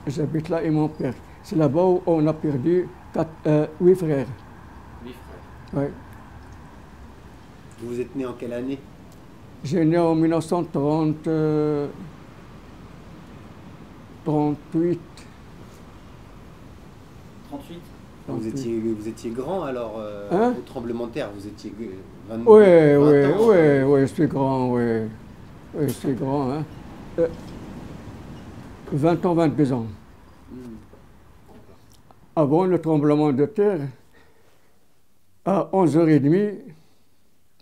j'habite là et mon père. C'est là-bas où on a perdu 8 frères. 8 frères. Ouais. Vous êtes né en quelle année? J'ai né en 1930, 38. 38. Vous étiez grand alors Hein? au tremblement de terre, vous étiez 20 Oui, 20 oui, ans, oui, oui, je suis grand, oui. Oui, je suis grand, hein. 20 ans, 22 ans. Avant le tremblement de terre, à 11h30,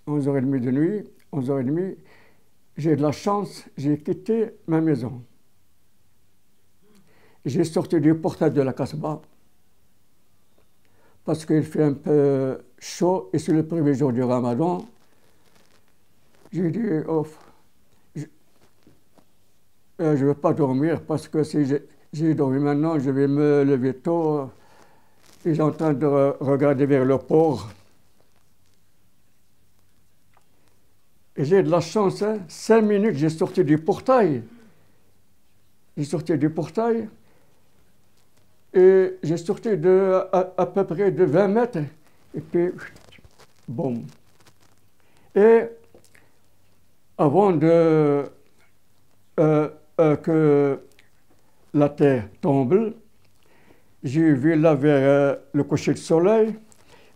11h30 de nuit, 11h30, j'ai de la chance, j'ai quitté ma maison. J'ai sorti du portail de la Casbah parce qu'il fait un peu chaud et c'est le premier jour du Ramadan. J'ai dit, oh, je ne veux pas dormir parce que si j'ai dormi maintenant, je vais me lever tôt et j'ai en train de regarder vers le port. Et j'ai de la chance, hein. 5 minutes, j'ai sorti du portail. J'ai sorti du portail et j'ai sorti à peu près de 20 mètres. Et puis, boum. Et avant que la terre tombe, j'ai vu là vers le coucher de soleil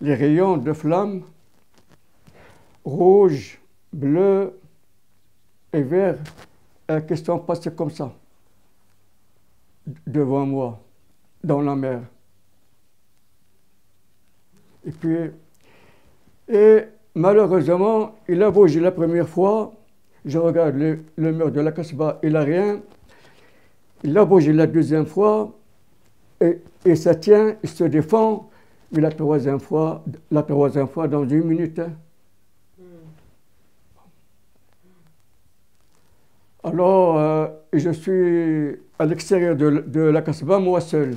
les rayons de flammes rouges, bleus et verts qui sont passés comme ça devant moi dans la mer. Et malheureusement, il a bougé la première fois. Je regarde le mur de la Casbah, il n'a rien. Il a bougé la deuxième fois et ça tient, il se défend. Mais la troisième fois dans 1 minute. Alors, je suis à l'extérieur de la Casbah, moi seul.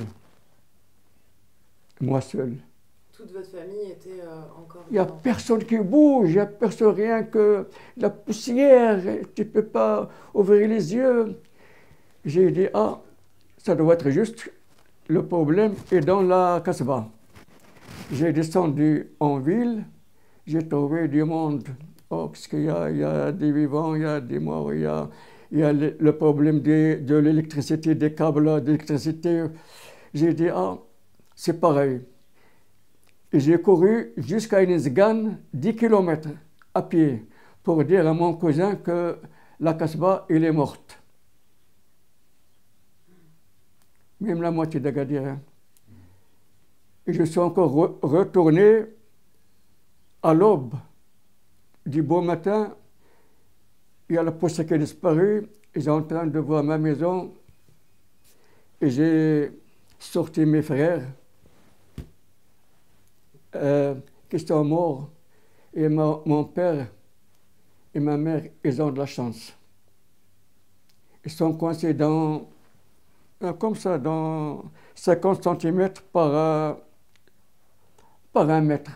Moi seul. Toute votre famille était encore... Il n'y a personne qui bouge, il n'y a personne, rien que la poussière, tu ne peux pas ouvrir les yeux. J'ai dit, ah, ça doit être juste, le problème est dans la Casbah. J'ai descendu en ville, j'ai trouvé du monde. Oh, parce qu'il y a des vivants, il y a des morts, il y a le problème de l'électricité, des câbles d'électricité. J'ai dit, ah, c'est pareil. Et j'ai couru jusqu'à Inisgan, 10 km à pied, pour dire à mon cousin que la Casbah, elle est morte. Même la moitié d'Agadir. Hein. Et je suis encore retourné à l'aube du beau matin. Il y a la poussière qui a disparu. Et j'ai en train de voir ma maison. Et j'ai sorti mes frères qui sont morts. Et mon père et ma mère, ils ont de la chance. Ils sont coincés comme ça, dans 50 cm par 1 mètre.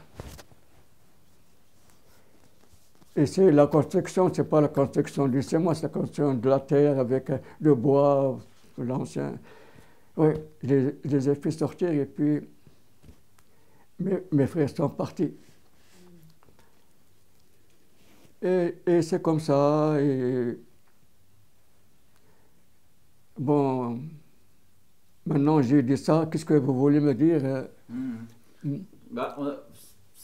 Et c'est la construction, c'est pas la construction du ciment, c'est la construction de la terre avec le bois, l'ancien. Oui, je les ai fait sortir et puis mes frères sont partis. Et c'est comme ça. Et bon, maintenant j'ai dit ça, qu'est-ce que vous voulez me dire? Bah,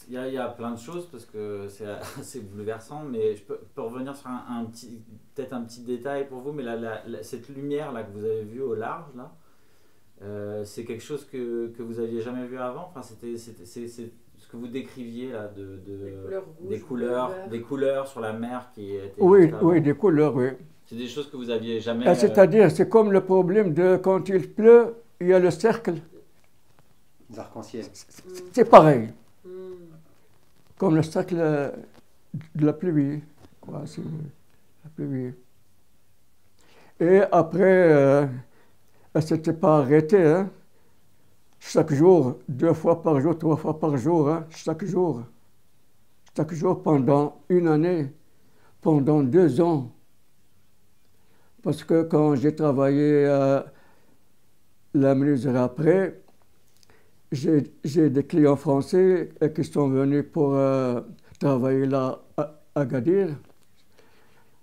il y a plein de choses parce que c'est assez bouleversant, mais je peux revenir sur peut-être un petit détail pour vous, mais cette lumière là que vous avez vue au large là, c'est quelque chose que vous aviez jamais vu avant. Enfin, c'est ce que vous décriviez là des couleurs sur la mer qui étaient. Oui, des couleurs, oui. C'est des choses que vous aviez jamais. C'est-à-dire, c'est comme le problème de quand il pleut, il y a le cercle. Les arcs-en-ciel. C'est pareil. Comme le cercle de la pluie. Quoi, c'est la pluie. Et après, elle ne s'était pas arrêtée. Hein. Chaque jour, 2 fois par jour, 3 fois par jour, hein, chaque jour. Chaque jour pendant 1 année, pendant 2 ans. Parce que quand j'ai travaillé la menuiserie après, j'ai des clients français qui sont venus pour travailler là à Agadir.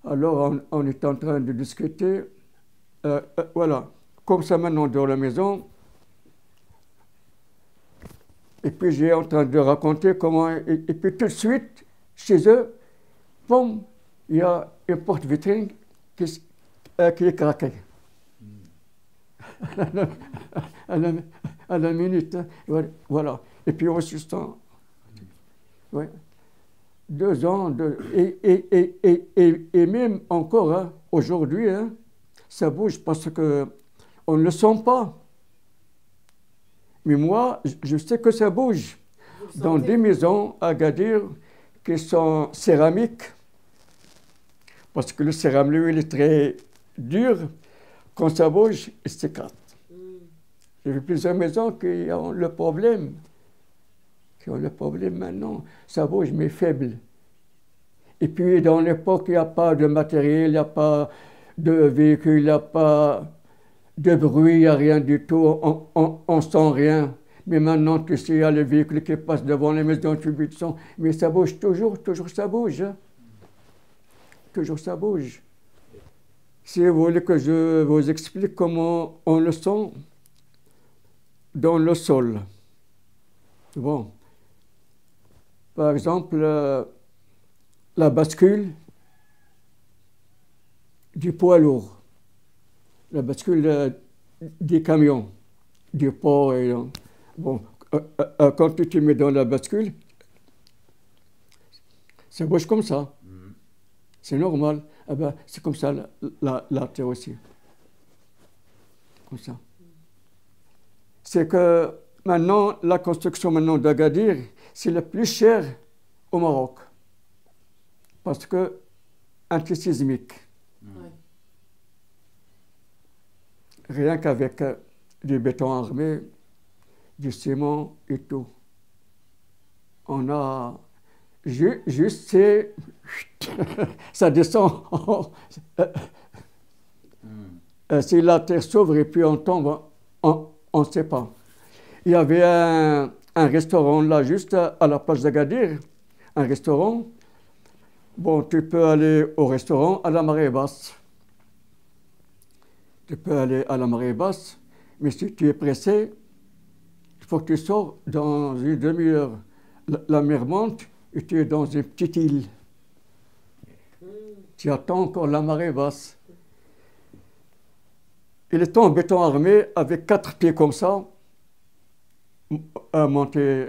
Alors on est en train de discuter. Voilà, comme ça maintenant dans la maison. Et puis j'ai en train de raconter comment. Et puis tout de suite, chez eux, boum, il y a une porte-vitrine qui est craquée. À la minute. Hein. Voilà. Et puis on suspend. Ouais. 2 ans. Et même encore, hein, aujourd'hui, hein, ça bouge parce qu'on ne le sent pas. Mais moi, je sais que ça bouge. Dans des maisons à Agadir qui sont céramiques, parce que le céramique, lui, il est très dur. Quand ça bouge, il s'éclate. J'ai vu plusieurs maisons qui ont le problème. Maintenant. Ça bouge, mais faible. Et puis, dans l'époque, il n'y a pas de matériel, il n'y a pas de véhicule, il n'y a pas de bruit, il n'y a rien du tout. On ne sent rien. Mais maintenant, tu sais, il y a les véhicules qui passent devant les maisons, tu vis de son. Mais ça bouge toujours ça bouge. Hein. Toujours ça bouge. Si vous voulez que je vous explique comment on le sent dans le sol. Bon. Par exemple, la bascule du poids lourd, la bascule des camions, du port. Bon, quand tu te mets dans la bascule, ça bouge comme ça. C'est normal. Ah ben, c'est comme ça la terre aussi. Comme ça. C'est que maintenant, la construction maintenant d'Agadir, c'est le plus cher au Maroc. Parce que antisismique. Ouais. Rien qu'avec du béton armé, du ciment et tout. On a juste c'est ça descend. Si la terre s'ouvre et puis on tombe, on ne sait pas. Il y avait un restaurant là, juste à la plage d'Agadir, un restaurant. Bon, tu peux aller au restaurant à la marée basse. Tu peux aller à la marée basse, mais si tu es pressé, il faut que tu sors dans une demi-heure. La mer monte et tu es dans une petite île. Tu attends encore la marée basse. Il est en béton armé avec 4 pieds comme ça, monté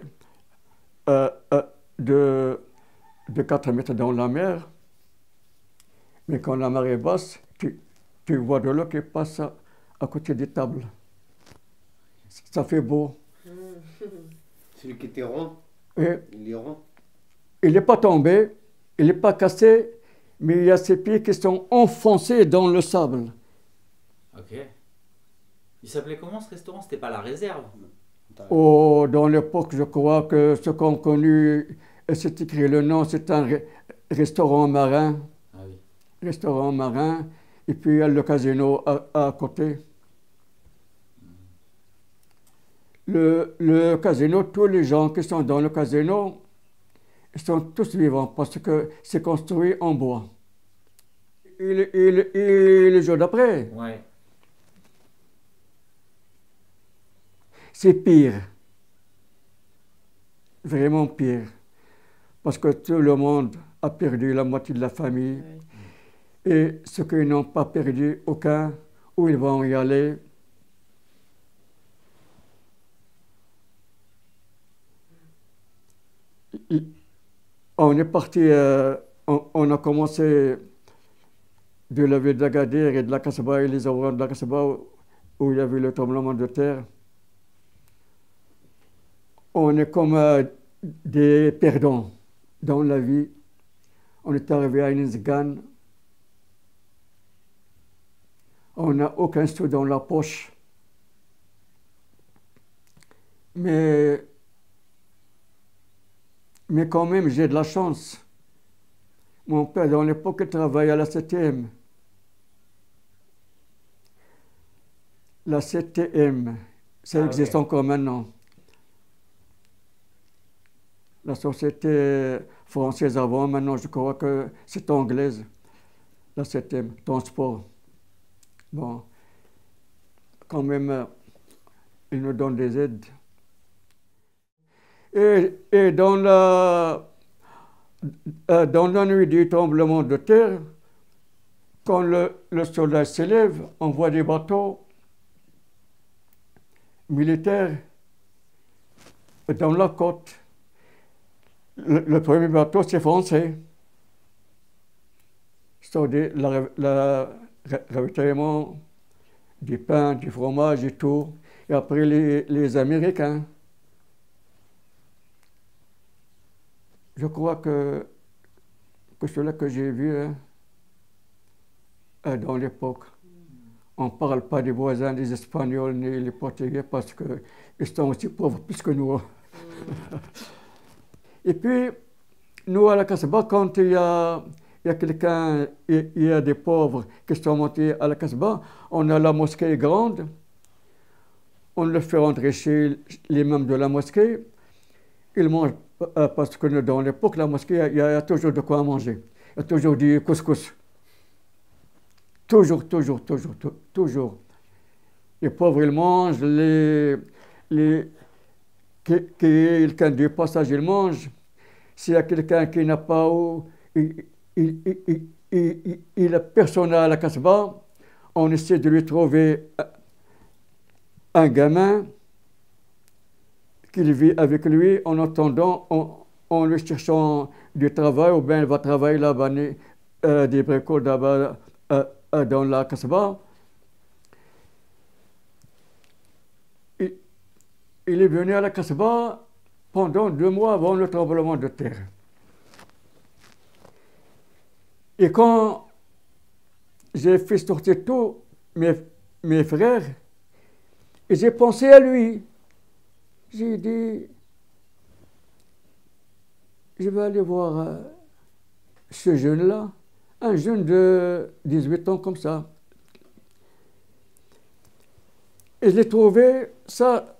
de 4 mètres dans la mer. Mais quand la marée est basse, tu vois de l'eau qui passe à côté des tables. Ça fait beau. Celui qui était rond, Et il est rond. il n'est pas tombé, il n'est pas cassé, mais il y a ses pieds qui sont enfoncés dans le sable. Ok. Il s'appelait comment ce restaurant? C'était pas la réserve? Oh, dans l'époque, je crois que ce qu'on connu, c'est écrit le nom, c'est un restaurant marin. Ah oui. Restaurant marin, et puis il y a le casino à côté. Le casino, tous les gens qui sont dans le casino, ils sont tous vivants parce que c'est construit en bois. Et le jour d'après, Ouais. c'est pire. Vraiment pire. Parce que tout le monde a perdu la moitié de la famille. Ouais. Et ceux qui n'ont pas perdu aucun, où ils vont y aller? On est parti, on a commencé de la ville d'Agadir et de la Kasbah et les environs de la Kasbah où il y avait le tremblement de terre. On est comme des perdants dans la vie. On est arrivé à Inzgan. On n'a aucun sou dans la poche. Mais quand même, j'ai de la chance. Mon père, dans l'époque, il travaillait à la 7e. La CTM, ça existe encore maintenant. La société française avant, maintenant je crois que c'est anglaise. La CTM, transport. Bon, quand même, ils nous donnent des aides. Et dans la nuit du tremblement de terre, quand le soleil s'élève, on voit des bateaux militaires dans la côte. Le premier bateau, c'est français. C'est-à-dire le ravitaillement du pain, du fromage et tout. Et après, les Américains. Je crois que cela que j'ai vu dans l'époque, on ne parle pas des voisins, des Espagnols, ni les Portugais, parce qu'ils sont aussi pauvres plus que nous. Et puis, nous, à la Casbah, quand il y a quelqu'un, il y a des pauvres qui sont montés à la Casbah, on a la mosquée grande, on le fait rentrer chez l'imam de la mosquée, il mange, parce que dans l'époque, la mosquée, il y a toujours de quoi manger. Il y a toujours du couscous. Toujours. Les pauvres, ils mangent, quelqu'un du passage, il mange. S'il y a quelqu'un qui n'a pas il a personne à la Casbah, on essaie de lui trouver un gamin qu'il vit avec lui en attendant, en lui cherchant du travail, ou bien il va travailler là-bas, des bricoles là-bas dans la Casbah. Il est venu à la Casbah pendant 2 mois avant le tremblement de terre. Et quand j'ai fait sortir tous mes frères, et j'ai pensé à lui. J'ai dit, je vais aller voir ce jeune-là, un jeune de 18 ans comme ça. Et je l'ai trouvé, ça,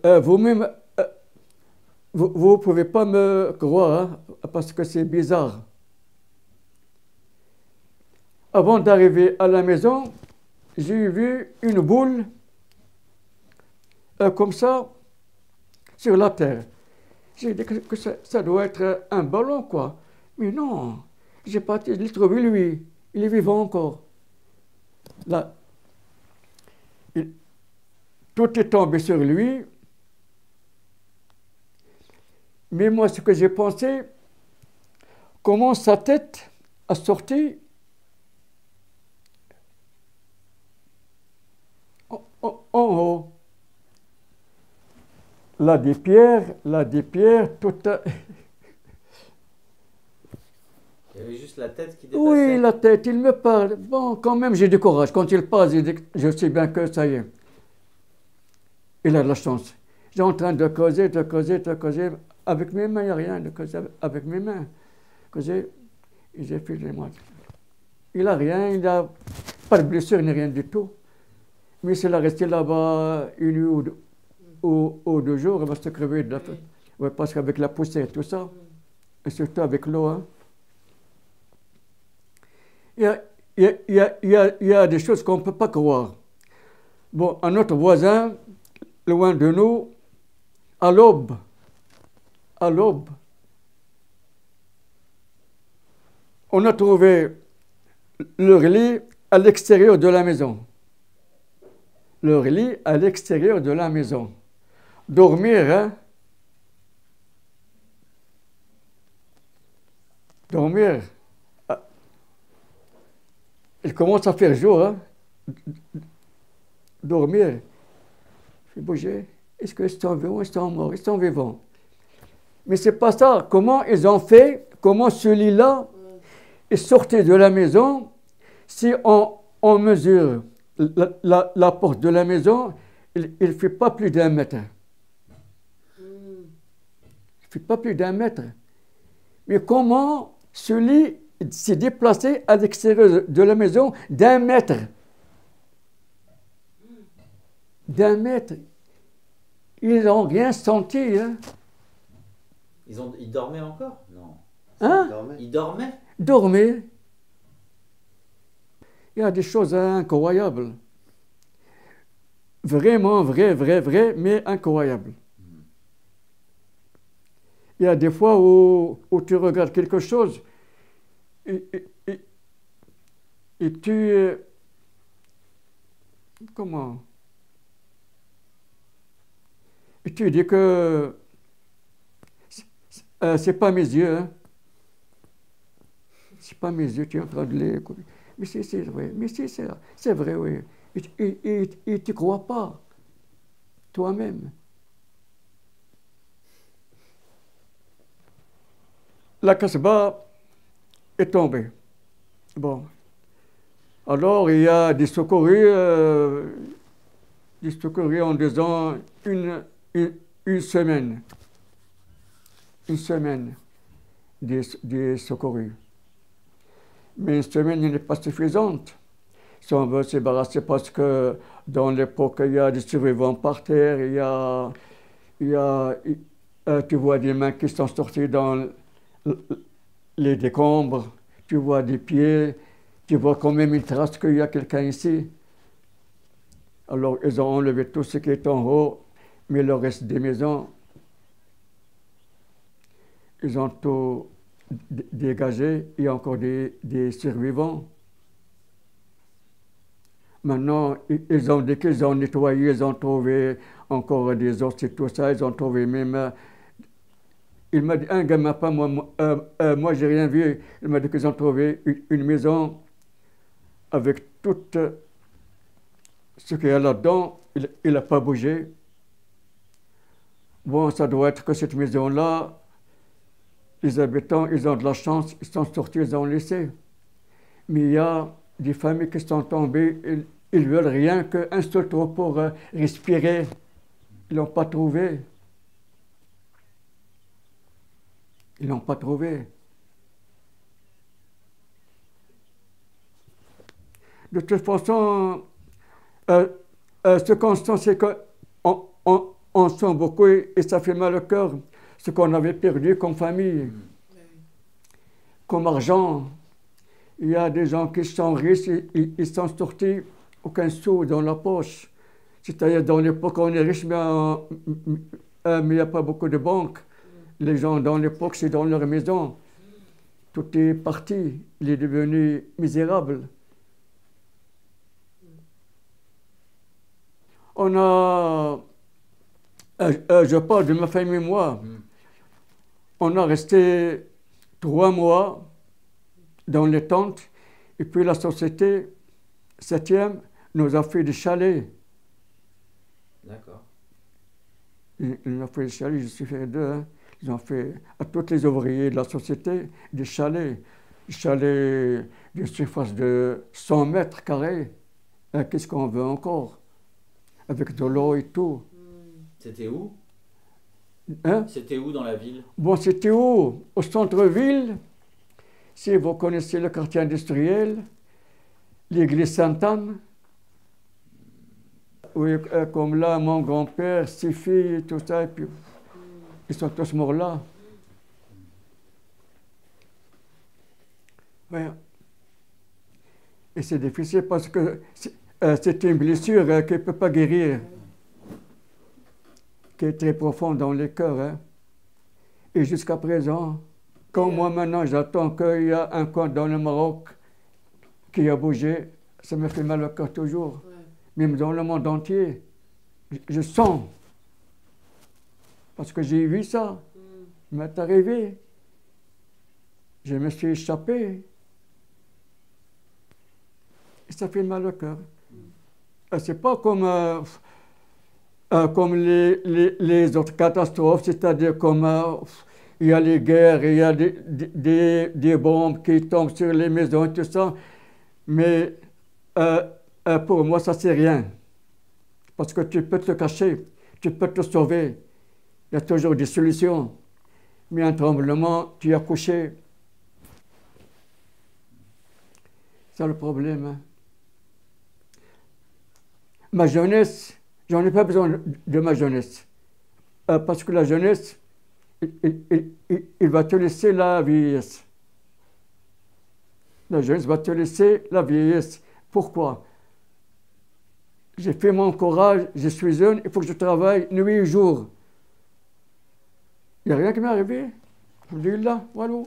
vous-même, vous ne pouvez pas me croire, hein, parce que c'est bizarre. Avant d'arriver à la maison, j'ai vu une boule comme ça sur la terre. J'ai dit que ça doit être un ballon, quoi. Mais non, je l'ai trouvé lui, il est vivant encore. Là, tout est tombé sur lui. Mais moi, ce que j'ai pensé, comment sa tête a sorti en haut. Là, des pierres, tout. Il y avait juste la tête qui dépassait. Oui, la tête, il me parle. Bon, quand même, j'ai du courage. Quand il passe, je sais bien que ça y est. Il a de la chance. J'ai en train de causer. Avec mes mains, il n'y a rien de causer avec mes mains. Causer, et j'ai fait les mois. Il n'a rien, il n'a pas de blessure ni rien du tout. Mais s'il a resté là-bas 1 nuit ou 2 jours, il va se crever de la faim. Ouais, parce qu'avec la poussière et tout ça, et surtout avec l'eau, hein. Il y a des choses qu'on ne peut pas croire. Bon, un autre voisin, loin de nous, à l'aube, on a trouvé leur lit à l'extérieur de la maison. Leur lit à l'extérieur de la maison. Dormir, hein? Dormir. Il commence à faire jour, hein? Dormir. Je vais bouger. Est-ce qu'ils sont vivants, ils sont morts, ils sont vivants. Mais c'est pas ça. Comment ils ont fait? Comment ce lit-là est sorti de la maison? Si on mesure la porte de la maison, il ne fait pas plus d'1 mètre. Il ne fait pas plus d'1 mètre. Mais comment ce lit s'est déplacé à l'extérieur de la maison d'1 mètre. D'1 mètre. Ils n'ont rien senti. Hein. Ils dormaient encore? Non. Hein? Ils dormaient? Dormaient. Il y a des choses incroyables. Vraiment vrai, mais incroyables. Il y a des fois où tu regardes quelque chose et tu... comment? Et tu dis que c'est pas mes yeux. Hein. C'est pas mes yeux, tu es en train de les... Mais c'est vrai, mais c'est vrai, oui. Et tu ne crois pas, toi-même. La Casbah est tombée. Bon. Alors, il y a des secourus en disant une semaine. Une semaine des secourus. Mais une semaine n'est pas suffisante. Si on veut se débarrasser, parce que dans l'époque, il y a des survivants par terre, tu vois des mains qui sont sorties dans les décombres, tu vois des pieds, tu vois quand même une trace qu'il y a quelqu'un ici. Alors, ils ont enlevé tout ce qui est en haut, mais le reste des maisons, ils ont tout dégagé. Il y a encore des survivants. Maintenant, ils ont dit qu'ils ont nettoyé, ils ont trouvé encore des os et tout ça, ils ont trouvé même... il m'a dit, un gamin, pas moi j'ai rien vu, il m'a dit qu'ils ont trouvé une maison avec tout ce qu'il y a là-dedans, il n'a pas bougé. Bon, ça doit être que cette maison-là, les habitants, ils ont de la chance, ils sont sortis, ils ont laissé. Mais il y a des familles qui sont tombées, ils veulent rien qu'un seul trou pour respirer. Ils n'ont pas trouvé. Ils n'ont pas trouvé. De toute façon, ce qu'on sent, c'est qu'on sent beaucoup et ça fait mal au cœur, ce qu'on avait perdu comme famille, comme argent. Il y a des gens qui sont riches, ils sont sortis aucun sou dans la poche. C'est-à-dire, dans l'époque, on est riche, mais il n'y a pas beaucoup de banques. Les gens, dans l'époque, c'est dans leur maison. Tout est parti. Il est devenu misérable. On a... je parle de ma famille, moi. On a resté 3 mois dans les tentes. Et puis la société, 7e, nous a fait des chalets. D'accord. Ils nous ont fait des chalets, je suis fait 2. Hein. Ils ont fait à tous les ouvriers de la société des chalets. Des chalets d'une surface de 100 mètres carrés. Qu'est-ce qu'on veut encore? Avec de l'eau et tout. C'était où? Hein? C'était où dans la ville? Bon, c'était où? Au centre-ville. Si vous connaissez le quartier industriel, l'église Sainte-Anne. Oui, comme là, mon grand-père, ses filles, tout ça, et puis ils sont tous morts là. Ouais. Et c'est difficile parce que c'est une blessure qui ne peut pas guérir, qui est très profonde dans les cœurs. Hein. Et jusqu'à présent, comme moi maintenant j'attends qu'il y a un coin dans le Maroc qui a bougé, ça me fait mal au cœur toujours. Ouais. Même dans le monde entier, je sens. Parce que j'ai vu ça. Il m'est arrivé. Je me suis échappé. Et ça fait mal au cœur. C'est pas comme les autres catastrophes, c'est-à-dire comme il y a les guerres, il y a des bombes qui tombent sur les maisons et tout ça. Mais pour moi, ça c'est rien. Parce que tu peux te cacher, tu peux te sauver. Il y a toujours des solutions. Mais un tremblement, tu es couché. C'est le problème. Hein. Ma jeunesse, j'en ai pas besoin de ma jeunesse. Parce que la jeunesse, il va te laisser la vieillesse. La jeunesse va te laisser la vieillesse. Pourquoi? J'ai fait mon courage, je suis jeune, il faut que je travaille nuit et jour. Il n'y a rien qui m'est arrivé. Je dis là, voilà.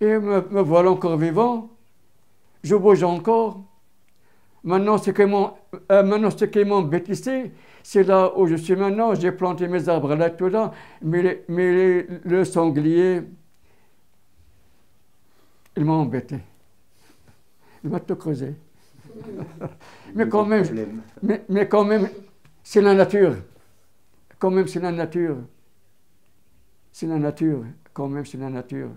Et me voilà encore vivant. Je bouge encore. Maintenant, ce qui m'embête ici, c'est là où je suis maintenant. J'ai planté mes arbres là, tout là. Mais le sanglier, il m'a embêté. Il m'a tout creusé. mais quand même, c'est la nature. Quand même, c'est la nature. C'est la nature. Quand même, c'est la nature.